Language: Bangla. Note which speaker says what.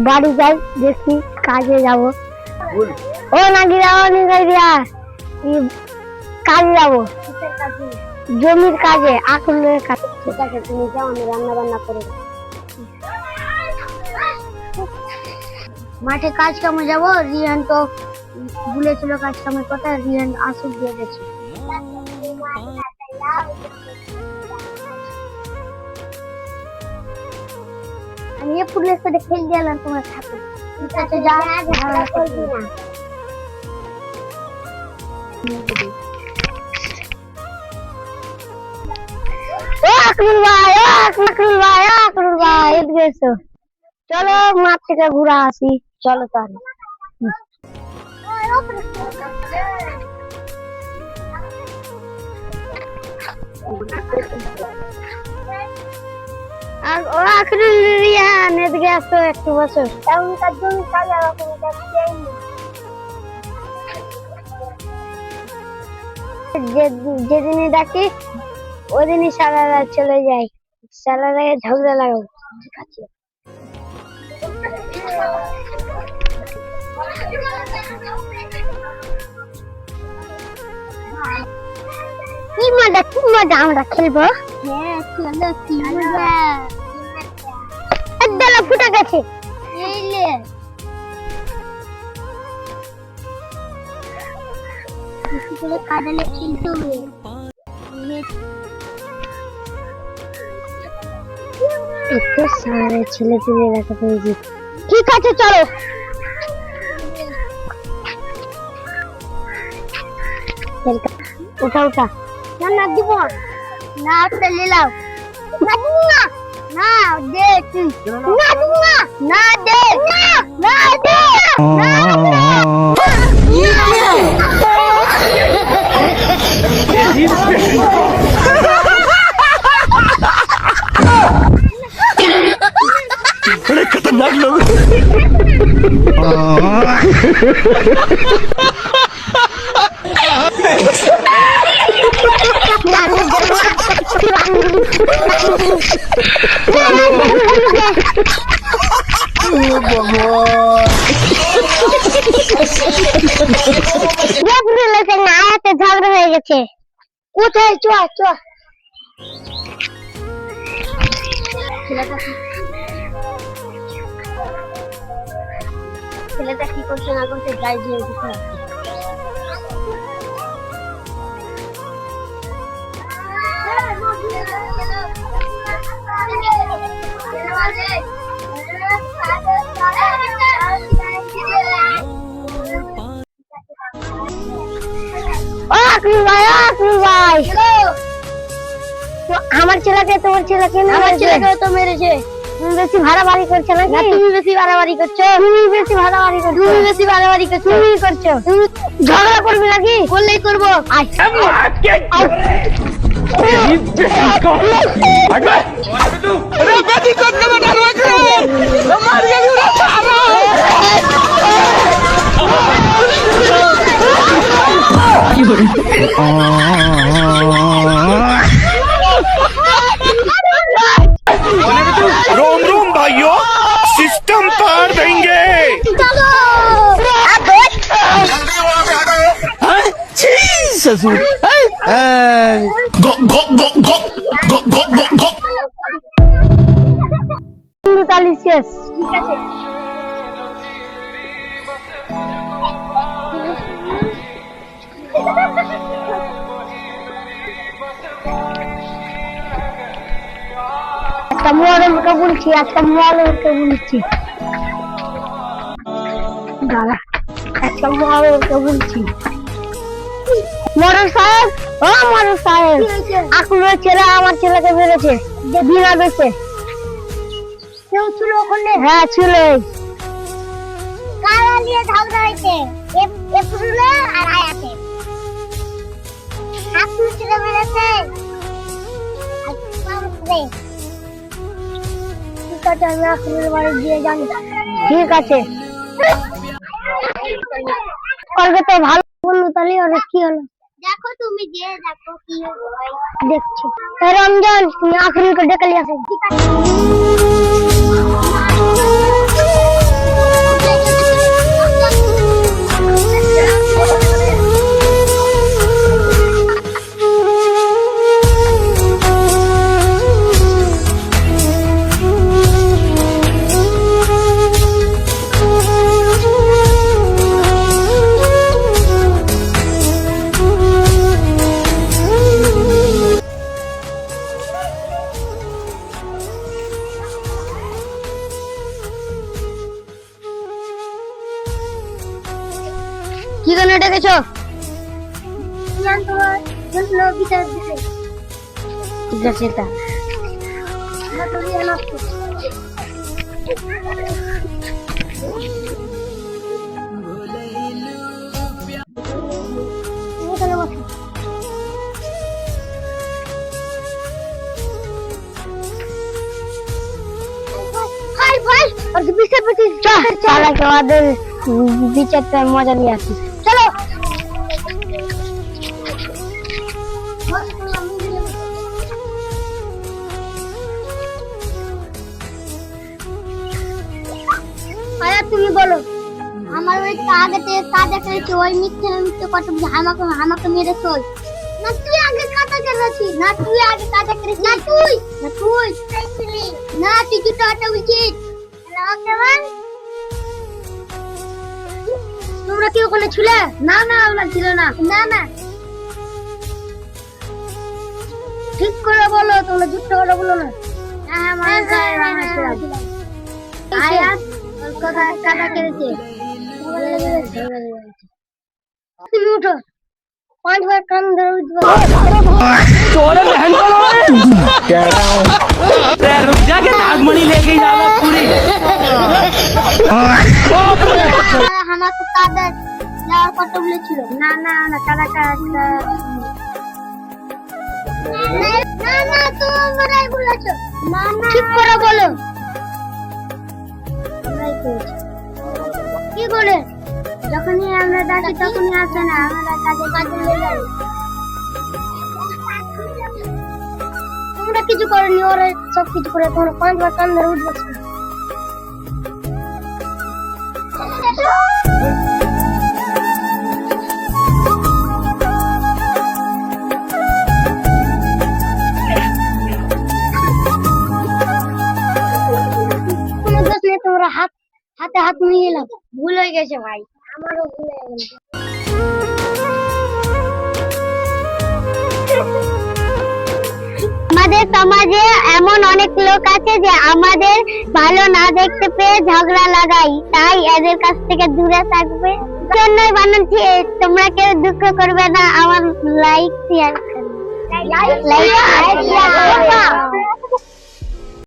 Speaker 1: বাড়ি যাই, দেখি কাজে যাব। ও নাকি যাবো কাজে যাবো, জমির কাজে, আকুলের কাজে। ঠিক আছে, তুমি যাও, আমি রান্না বান্না করে মাঠে কাজ কামে যাবো। রিহান তো বলেছিল কাজ কামের কথা, রিহান আসুক দিয়ে গেছে। আমি ফুলের সাথে খেলতে গেলাম, তোমার সাথে। ঠিক আছে, যা, ঝগড়া করবি না। ও আকরুল ভাই, ও আকরুল ভাই, ও আকরুল ভাই, এদিকে এসো। চলো মাঠ থেকে ঘুরে আসি, চলো তাহলে। আর ও আকরুল, রিহান এদিকে আসো, একটু বসো। এখনকার জমি কাজ যেদিনই ডাকি ওদিনই সারারা চলে যায়, সারারা ঝগড়া লাগাবো। ঠিক আছে, কি মজা, কি মজা, আমরা খেলবো। হ্যাঁ চলো, কি মজা। একদম ফুটে গেছে, এইলে করে কাদালে খেলতে হবে। একটু সারা ছেলে পেলে রাখা পেয়েছি। ঠিক আছে, চলো। উঠা উঠা, না না দিব না, চলে লাও না, দিব না, না দে তুই, না দিব না, না দে, না না দে, না
Speaker 2: बड़े खतरनाक लोग। ঝগড়া হয়ে গেছে। কোথায়? চ চ, ছেলেটা কি করছে না করছে গায়ে দিয়ে দিতে হবে। আমার ছেলেকে তোমার ছেলেকে, আমার ছেলেকে তো মেরেছে। তুমি বেশি ভাড়াবাড়ি করছো না? তুমি বেশি ভাড়াবাড়ি করছো, তুমি বেশি ভাড়াবাড়ি করছো, তুমি বেশি ভাড়াবাড়ি করছো, তুমি করছো। তুমি ঝগড়া করবে নাকি? করলেই করবো। रोम रोम भाइयों, सिस्टम पार देंगे। ससुर गो गो गो गो गो गो गो गो।
Speaker 1: শেষ। ঠিক আছে, একটা মরমকে বলছি, একটা মরমকে বলছি, দাঁড়া, একটা মরমকে বলছি। মরম সাহেব, ও মরম সাহেব, আপনার ছেলে আমার ছেলেকে মেরেছে, বিনা বেছে। কেউ ছিল ওখানে? হ্যাঁ ছিল। কারা নিয়ে ঝগড়া হয়েছে? এপ্রিলে আর আয়াতে। আপনার ছেলে মেরেছে। ঠিক আছে, আমি আপনার বাড়ি দিয়ে জানি। ঠিক আছে, করবে তো ভালো বললো। তাহলে ওরা কি হলো দেখো, তুমি যে দেখো কি হয় দেখছো। রমজান, তুমি আখরিকে ডেকে নিয়ে আসো। ঠিক আছে।
Speaker 2: কি জন্য ডেকেছো?
Speaker 1: তোমার জন্য বিচার দিতে।
Speaker 2: ঠিক আছে এটা আমাদের বিচারটা মজা নিয়ে আসি। চলো
Speaker 1: আরে তুমি বলো, আমার ওই কাদা করেছে, ওই মিথ্যে মিথ্যে কথা বলে আমাকে মেরেছো। না তুই আগে কাদা করেছিস, না তুই আগে কাদা করেছিস, না তুই না তুই জুতো হাঁটা উচিত।
Speaker 2: তোমরা কি ওখানে ছিলে? না না আমরা ছিল না।
Speaker 1: না না
Speaker 2: ঠিক করে বলো, তোমরা যুক্ত করে বলো না।
Speaker 1: আয়াত কথা কাদা করেছে।
Speaker 2: তুমি উঠো, 5 বার কান ধরে উঠবো।
Speaker 3: तोरे बहन को कह रहा हूँ रुक जा के नागमणि लेके जाना पूरी
Speaker 1: আমাকে কাদা যাওয়ার কথা বলেছিল।
Speaker 2: না না না কাদা
Speaker 1: না না তোমরাই বলেছো। না না
Speaker 2: ঠিক করে বলো।
Speaker 1: কি করে? যখনই আমরা ডাকি তখনই আসে না, আমরা কাজে নিয়ে যাই।
Speaker 2: তোমরা কিছু করনি, ওরা সব কিছু করে। তোমরা 5 বার কান ধরে উঠবো। কোনো দোষ নেই, তোমরা হাতে হাত নিয়ে এলাম। ভুল হয়ে গেছে ভাই,
Speaker 1: আমারও ভুলে গেছে।
Speaker 2: আমাদের সমাজে এমন অনেক লোক আছে যে আমাদের ভালো না দেখতে পেয়ে ঝগড়া লাগাই, তাই এদের কাছ থেকে দূরে থাকবে। জন্যই বানাচ্ছি। তোমরা কেউ দুঃখ করবে না, আমার লাইক শেয়ার করবে।